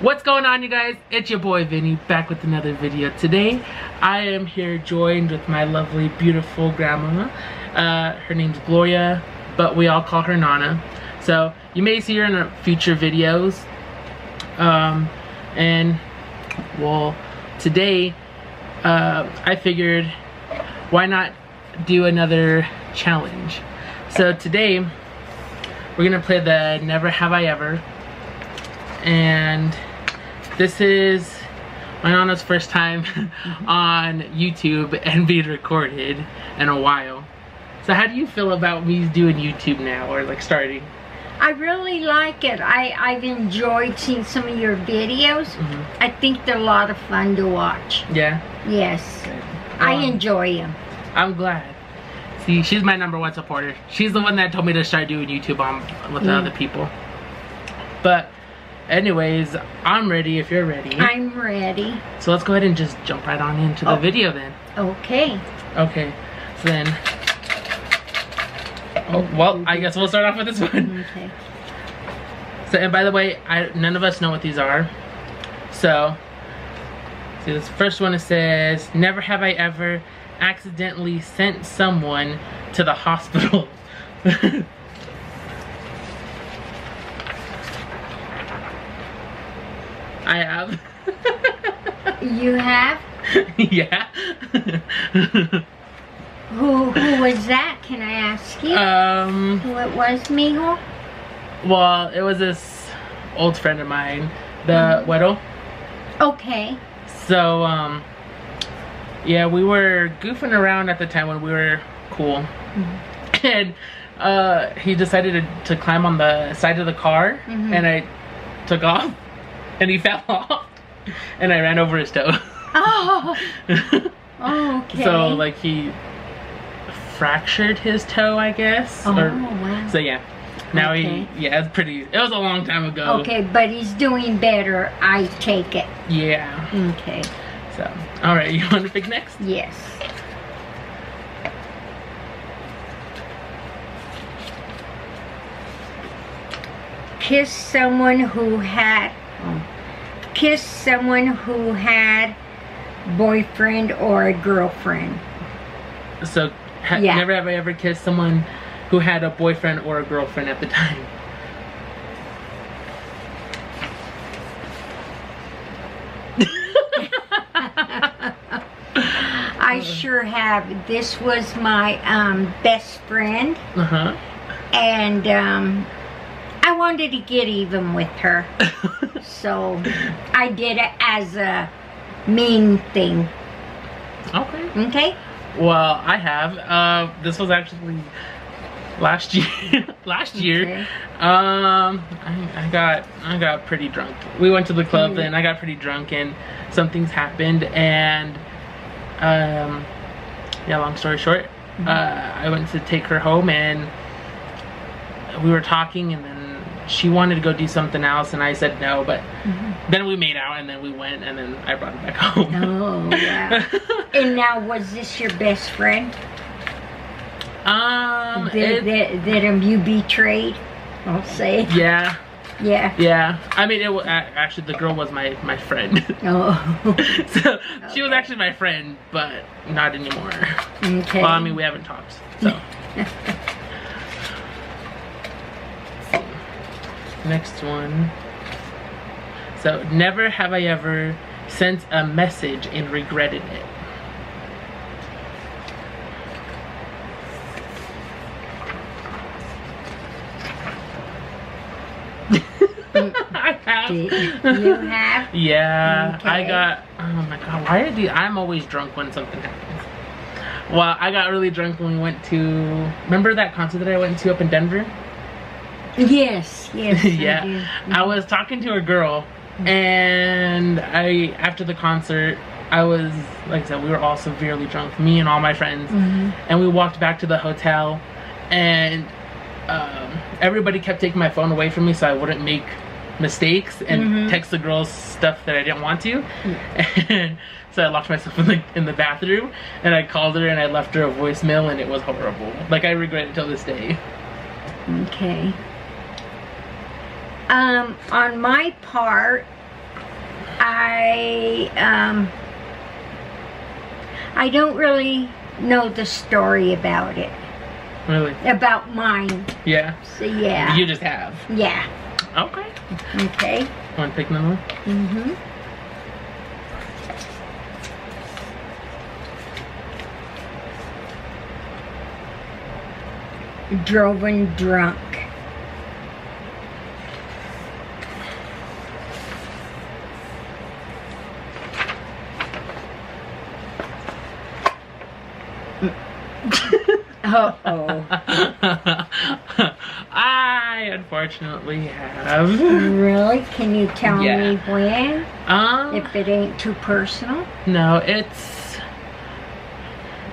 What's going on, you guys? It's your boy Vinny back with another video. Today I am here joined with my lovely beautiful grandma. Her name's Gloria, but we all call her Nana. So you may see her in our future videos. And well, today I figured why not do another challenge. So today we're gonna play the Never Have I Ever, and this is my Nana's first time on YouTube and being recorded in a while. So how do you feel about me doing YouTube now, or like starting? I really like it. I've enjoyed seeing some of your videos. I think they're a lot of fun to watch. Yeah? Yes. I enjoy them. I'm glad. See, she's my #1 supporter. She's the one that told me to start doing YouTube with the other people. But anyways, I'm ready if you're ready. I'm ready. So let's go ahead and just jump right on into the video then. Okay. Okay, so then, well, I guess we'll start off with this one. Okay. So, and by the way, none of us know what these are. So, see, this first one, it says, never have I ever accidentally sent someone to the hospital. I have. You have? Yeah. Who was that? Can I ask you? Who it was, mijo? Well, it was this old friend of mine, the Weddle. Okay. So, yeah, we were goofing around at the time when we were cool. And he decided to climb on the side of the car, and I took off, and he fell off, and I ran over his toe. Oh. Oh, okay. So, like, he fractured his toe, I guess. Oh, wow. So, yeah. Now okay. yeah, it was a long time ago. Okay, but he's doing better, I take it. Yeah. Okay. So, alright, you want to pick next? Yes. Kiss someone who had boyfriend or a girlfriend. So, Yeah. never have I ever kissed someone who had a boyfriend or a girlfriend at the time. I sure have. This was my best friend, and I wanted to get even with her, so I did it as a mean thing. Okay. Okay. Well, I have. This was actually last year. Okay. I got pretty drunk. We went to the club and I got pretty drunk, and some things happened, and yeah, long story short, I went to take her home, and we were talking, and then she wanted to go do something else, and I said no, but then we made out, and then we went, and then I brought her back home. Oh, wow. And now, was this your best friend? That you betrayed? I'll say. Yeah. Yeah. Yeah. I mean, it was actually, the girl was my friend. Oh. So she was actually my friend, but not anymore. Okay. Well, I mean, we haven't talked. So. Next one. So, never have I ever sent a message and regretted it. I have. You have? Yeah. Okay. I got, oh my god, why are these, I'm always drunk when something happens. Well, I got really drunk when we went to, remember that concert that I went to up in Denver? Yes, yes. Yeah. I was talking to a girl, and after the concert, I was, like I said, we were all severely drunk, me and all my friends, and we walked back to the hotel, and everybody kept taking my phone away from me so I wouldn't make mistakes and text the girls stuff that I didn't want to. And so I locked myself in the bathroom, and I called her and I left her a voicemail, and it was horrible. Like, I regret it till this day. Okay. On my part, I don't really know the story about it. Really? About mine. Yeah. So yeah. You just have. Yeah. Okay. Okay. Want to pick another one? Mm-hmm. Drove drunk. Uh-oh. I unfortunately have. Really? Can you tell Yeah. me when? If it ain't too personal? No, it's...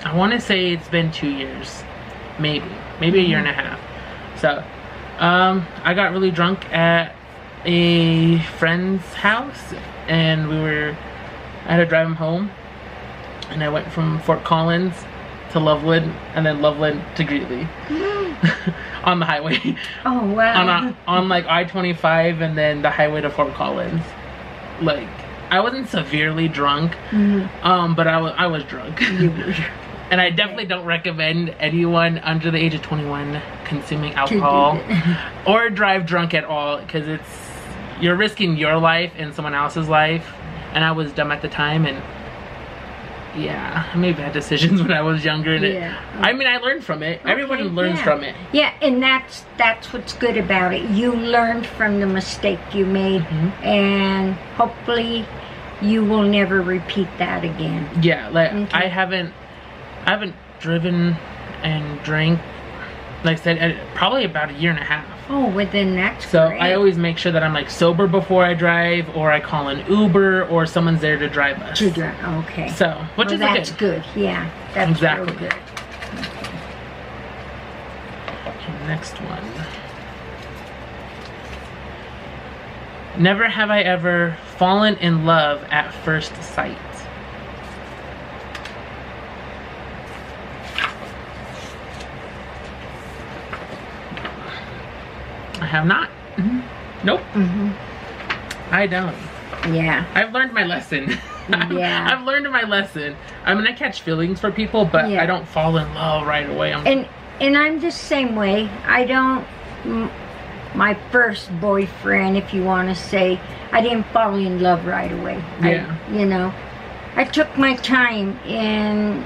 I want to say it's been 2 years. Maybe a year and a half. So, I got really drunk at a friend's house, and I had to drive him home, and I went from Fort Collins to Loveland, and then Loveland to Greeley on the highway. Oh wow! on like I-25, and then the highway to Fort Collins. Like, I wasn't severely drunk, but I was drunk. You were. And I definitely don't recommend anyone under the age of 21 consuming alcohol or drive drunk at all, because you're risking your life and someone else's life. And I was dumb at the time, and yeah, I made bad decisions when I was younger. And I mean, I learned from it. Everyone learns from it. Yeah, and that's what's good about it. You learned from the mistake you made, and hopefully you will never repeat that again. Yeah, like I haven't driven and drank, like I said, probably about a year and a half. Oh, well then that's so great. I always make sure that I'm like sober before I drive, or I call an Uber, or someone's there to drive us. Okay. So, which is that's good. Yeah, that's exactly real good. Okay, next one. Never have I ever fallen in love at first sight. I have not. Nope. I don't. Yeah. I've learned my lesson. Yeah. I've learned my lesson. I mean, I catch feelings for people, but I don't fall in love right away. And I'm the same way. I don't. My first boyfriend, if you want to say, I didn't fall in love right away. Yeah. I took my time, and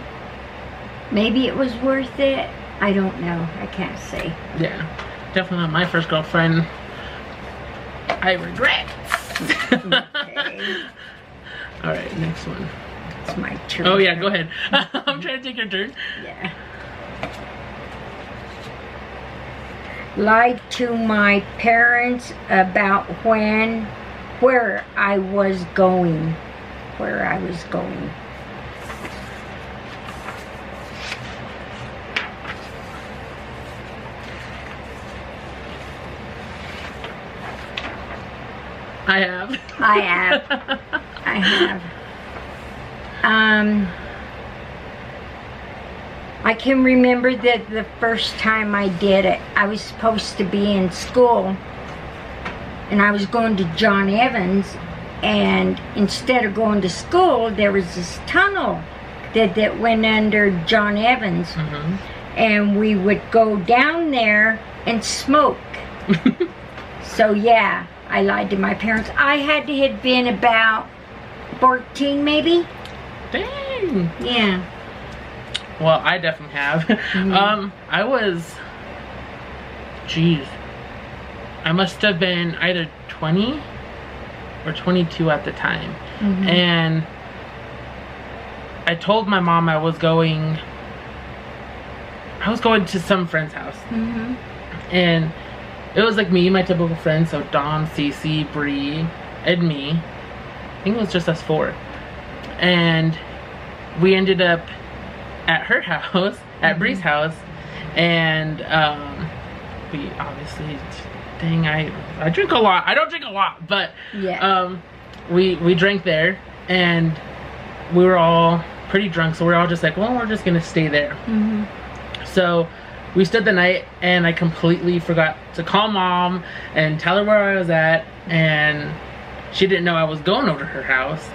maybe it was worth it. I don't know. I can't say. Yeah. Definitely not my first girlfriend. I regret. Okay. All right, next one. It's my turn. Oh yeah, go ahead. I'm trying to take your turn. Yeah. Lied to my parents about where I was going. I have. I have. I can remember that the first time I did it, I was supposed to be in school, and I was going to John Evans, and instead of going to school, there was this tunnel that went under John Evans, and we would go down there and smoke. So yeah, I lied to my parents. I had to have been about 14 maybe. Dang. Yeah. Well, I definitely have. I was, geez, I must have been either 20 or 22 at the time. And I told my mom I was going to some friend's house. And it was like me, my typical friends, so Dawn, Cece, Bree, and me. I think it was just us four. And we ended up at her house, at Bree's house, and we obviously, dang, I drink a lot. I don't drink a lot, but we drank there, and we were all pretty drunk, so we were all just like, well, we're just gonna stay there. So we stood the night, and I completely forgot to call mom and tell her where I was at, and she didn't know I was going over to her house.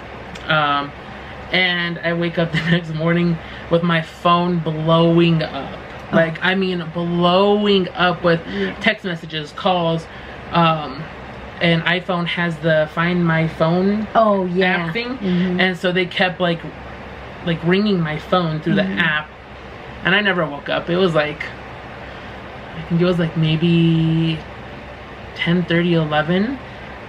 And I wake up the next morning with my phone blowing up. Like, I mean, blowing up with text messages, calls. And iPhone has the Find My Phone app thing. And so they kept like ringing my phone through the app. And I never woke up. It was like, I think it was like maybe 10:30, 11.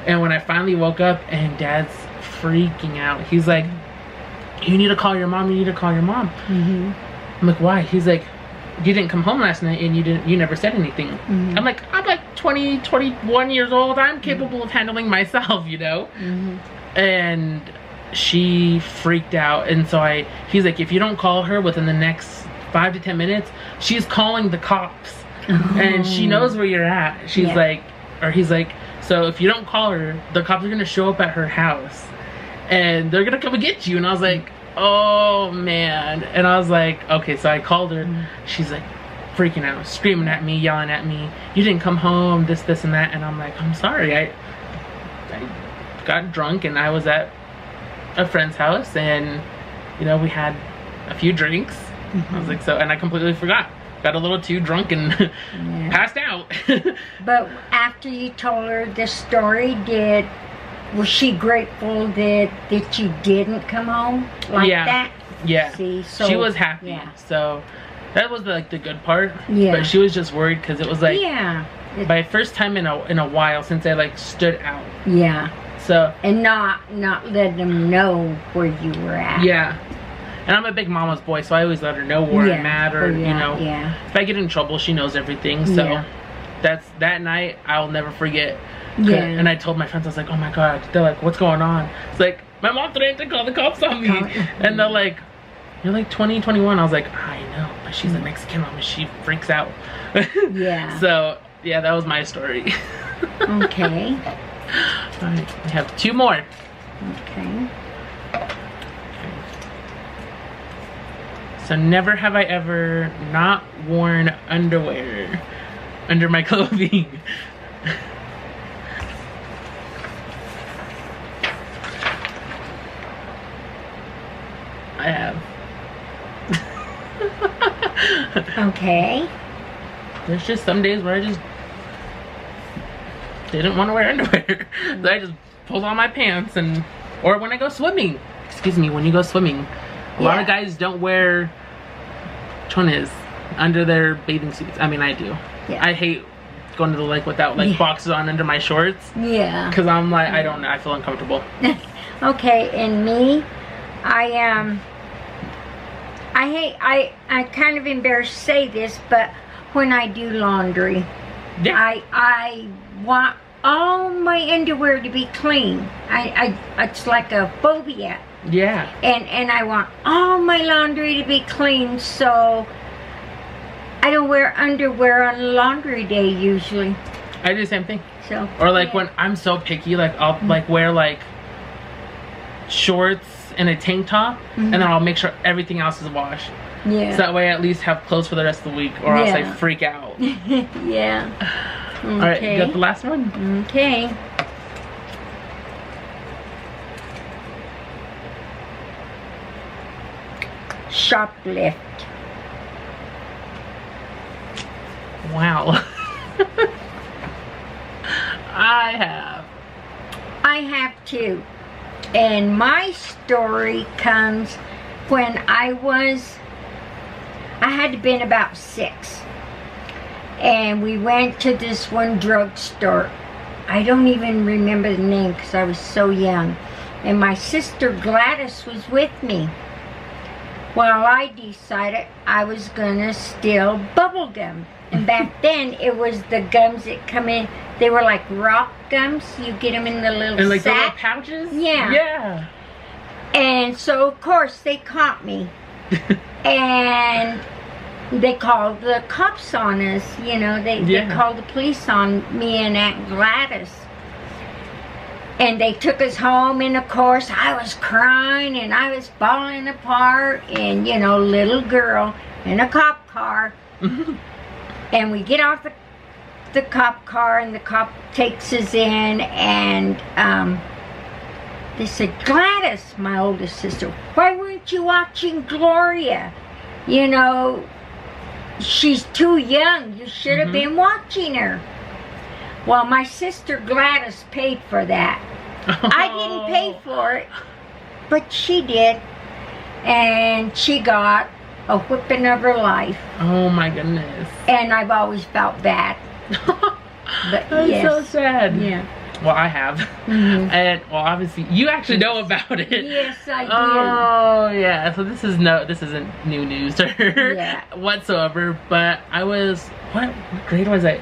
And when I finally woke up, and Dad's freaking out. He's like, you need to call your mom, you need to call your mom. I'm like, why? He's like, you didn't come home last night and you never said anything. I'm like 20, 21 years old. I'm capable of handling myself, you know? And she freaked out. And so he's like, if you don't call her within the next 5 to 10 minutes, she's calling the cops. And she knows where you're at. She's like, or he's like, so if you don't call her, the cops are gonna show up at her house and they're gonna come and get you. And I was like, oh man. And I was like, okay. So I called her. She's like freaking out, screaming at me, yelling at me, you didn't come home, this and that. And I'm like, I'm sorry, I got drunk and I was at a friend's house, and you know, we had a few drinks. I was like, so, and I completely forgot. Got a little too drunk and passed out. But after you told her this story, was she grateful that you didn't come home like that? Yeah. See, so, she was happy. Yeah. So that was like the good part. Yeah. But she was just worried because it was like my first time in a while since I like stood out. Yeah. So and not let them know where you were at. Yeah. And I'm a big mama's boy, so I always let her know where I'm at, or you know, if I get in trouble, she knows everything. So that night I'll never forget. Yeah. And I told my friends, I was like, oh my god. They're like, what's going on? It's like, my mom threatened to call the cops on me. And they're like, you're like 20, 21. I was like, I know, but she's a Mexican mom and she freaks out. Yeah. So yeah, that was my story. Okay. All right, we have 2 more. Okay. So never have I ever not worn underwear under my clothing. I have. Okay. There's just some days where I just didn't want to wear underwear. So I just pulled on my pants, or when I go swimming. Excuse me, when you go swimming. A lot of guys don't wear chones under their bathing suits. I mean, I do. Yeah. I hate going to the lake without like boxes on under my shorts. Yeah. Because I'm like, I don't know, I feel uncomfortable. Okay, and me, I kind of embarrassed to say this, but when I do laundry, I want all my underwear to be clean. It's like a phobia. Yeah. And I want all my laundry to be clean, so I don't wear underwear on laundry day usually. I do the same thing. So. Or like when I'm so picky, like I'll like wear like shorts and a tank top, and then I'll make sure everything else is washed. Yeah. So that way I at least have clothes for the rest of the week, or else I freak out. Yeah. Okay. All right, you got the last one? Okay. Shoplift. Wow. I have too. And my story comes when I had to been about 6. And we went to this one drugstore. I don't even remember the name because I was so young. And my sister Gladys was with me. Well, I decided I was gonna steal bubble gum. And back then, it was the gums that come in. They were like rock gums. You get them in the little and like sack. The little pouches? Yeah. Yeah. And so, of course, they caught me. And they called the cops on us. You know, they called the police on me and Aunt Gladys. And they took us home, and of course, I was crying, and I was falling apart, and, you know, little girl in a cop car. And we get off the cop car, and the cop takes us in, and they said, Gladys, my oldest sister, why weren't you watching Gloria? You know, she's too young. You should have been watching her. Well, my sister Gladys paid for that. I didn't pay for it, but she did. And she got a whipping of her life. Oh my goodness. And I've always felt bad. But That's yes. so sad. Yeah. Well, I have. And, well, obviously, you actually know about it. Yes, I do. Oh, yeah. So this isn't new news to her whatsoever. But I was, what grade was I?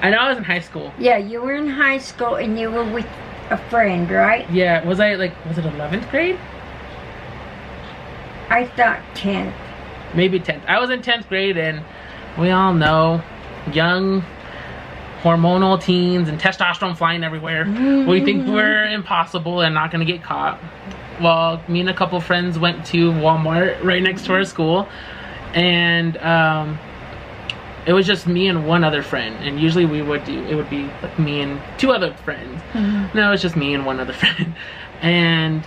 I know I was in high school. Yeah, you were in high school and you were with a friend, right? Yeah, was it 11th grade? I thought 10th. Maybe 10th. I was in 10th grade, and we all know, young, hormonal teens and testosterone flying everywhere. We think we're impossible and not going to get caught. Well, me and a couple friends went to Walmart right next to our school, and it was just me and one other friend. And usually it would be like me and two other friends. No, it was just me and one other friend. And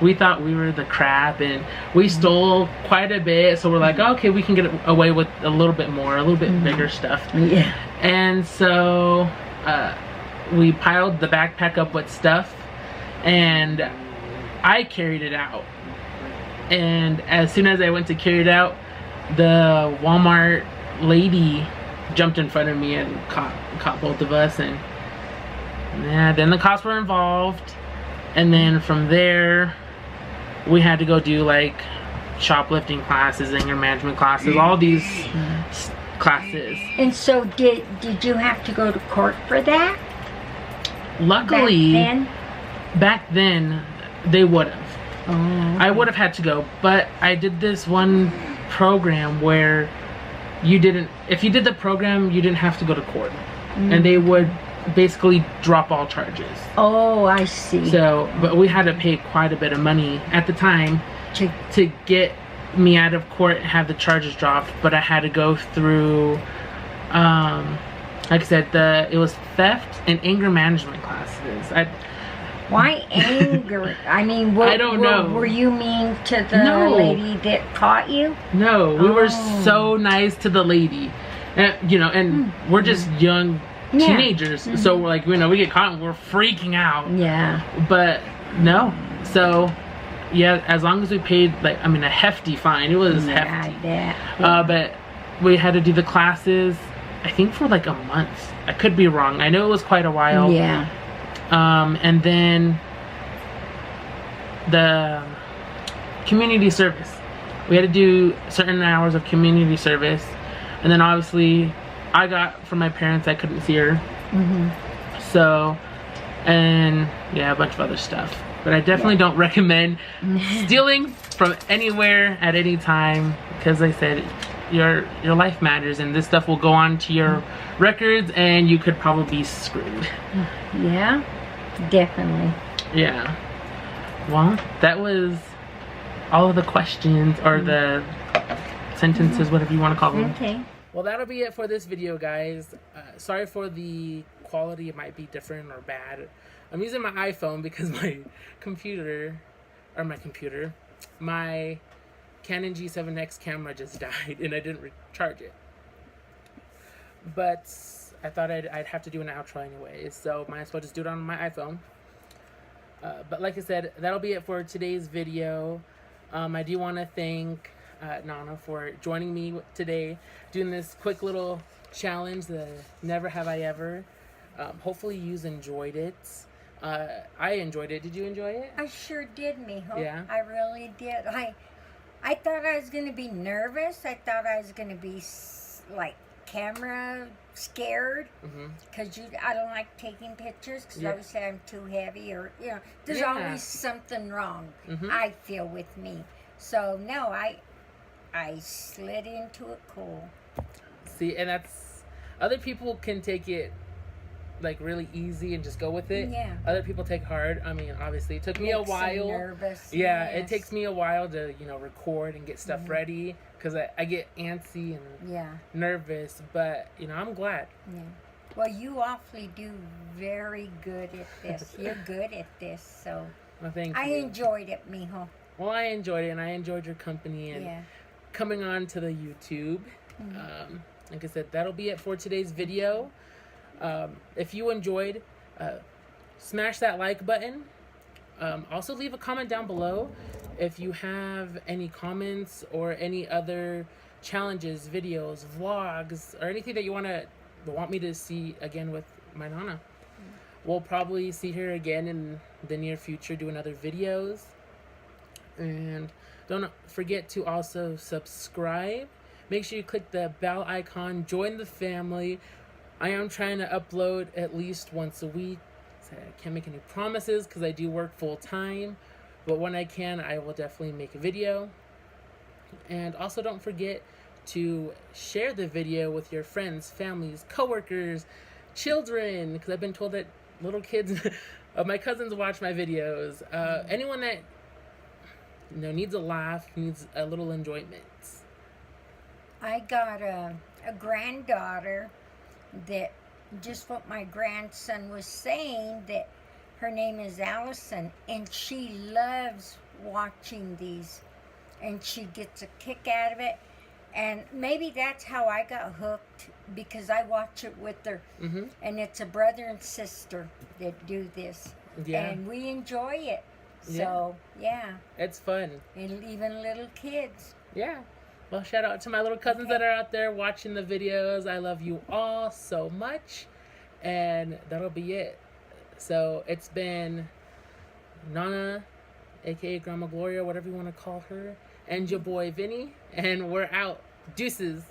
we thought we were the crap, and we stole quite a bit, so we're like, oh, okay, we can get away with a little bit more, a little bit bigger stuff. Yeah. And so we piled the backpack up with stuff, and I carried it out. And as soon as I went to carry it out, the Walmart lady jumped in front of me and caught both of us, and yeah, then the cops were involved. And then from there, we had to go do like shoplifting classes, anger management classes, all these classes. And so did you have to go to court for that? Luckily, back then they would have. Oh, okay. I would have had to go, but I did this one program where if you did the program, you didn't have to go to court. And they would basically drop all charges. Oh, I see. So, but we had to pay quite a bit of money at the time to get me out of court and have the charges dropped. But I had to go through, like I said, it was theft and anger management classes. Why anger? I mean, I don't know. Were you mean to the lady that caught you? No, we were so nice to the lady, and and we're just young teenagers, so we're like, we get caught and we're freaking out. Yeah. But no, so yeah, as long as we paid a hefty fine. It was hefty. But we had to do the classes, I think for like a month. I could be wrong. I know it was quite a while. Yeah. And then the community service. We had to do certain hours of community service, and then obviously I got from my parents, I couldn't see her. So, and yeah, a bunch of other stuff. But I definitely don't recommend stealing from anywhere at any time, because like I said, your life matters, and this stuff will go on to your records, and you could probably be screwed. Yeah, definitely. Yeah. Well, that was all of the questions, or the sentences, whatever you want to call them. Okay. Well, that'll be it for this video, guys. Sorry for the quality. It might be different or bad. I'm using my iPhone because my Canon G7X camera just died and I didn't recharge it. But I thought I'd have to do an outro anyways, so might as well just do it on my iPhone. But like I said, that'll be it for today's video. I do want to thank Nana for joining me today, doing this quick little challenge, the Never Have I Ever. Hopefully you enjoyed it. I enjoyed it. Did you enjoy it? I sure did, mijo. Yeah. I really did. I thought I was going to be nervous. I thought I was going to be like camera scared, because I don't like taking pictures, because obviously I'm too heavy, or there's always something wrong. I feel with me. So no, I slid into it cool. See, and that's, other people can take it like really easy and just go with it. Yeah. Other people take hard. I mean, obviously it took me a while. Nervous. Yeah, it takes me a while to record and get stuff ready, because I get antsy and nervous. But I'm glad. Yeah. Well, you awfully do very good at this. You're good at this, so. Well, thank I you. enjoyed it, mijo. Well, I enjoyed it, and I enjoyed your company and Yeah. coming on to the YouTube. Like I said, that'll be it for today's video. If you enjoyed, smash that like button. Also, leave a comment down below if you have any comments or any other challenges, videos, vlogs, or anything that you want me to see again with my Nana. We'll probably see her again in the near future doing other videos. And don't forget to also subscribe. Make sure you click the bell icon, join the family. I am trying to upload at least once a week. So I can't make any promises because I do work full time, but when I can, I will definitely make a video. And also don't forget to share the video with your friends, families, coworkers, children, because I've been told that little kids, my cousins watch my videos. Anyone that needs a laugh, needs a little enjoyment. I got a granddaughter that just what my grandson was saying, that her name is Allison, and she loves watching these, and she gets a kick out of it. And maybe that's how I got hooked, because I watch it with her. And it's a brother and sister that do this. Yeah. And we enjoy it. So, yeah. It's fun. And even little kids. Yeah. Well, shout out to my little cousins that are out there watching the videos. I love you all so much. And that'll be it. So it's been Nana, aka Grandma Gloria, whatever you want to call her, and your boy Vinny. And we're out. Deuces.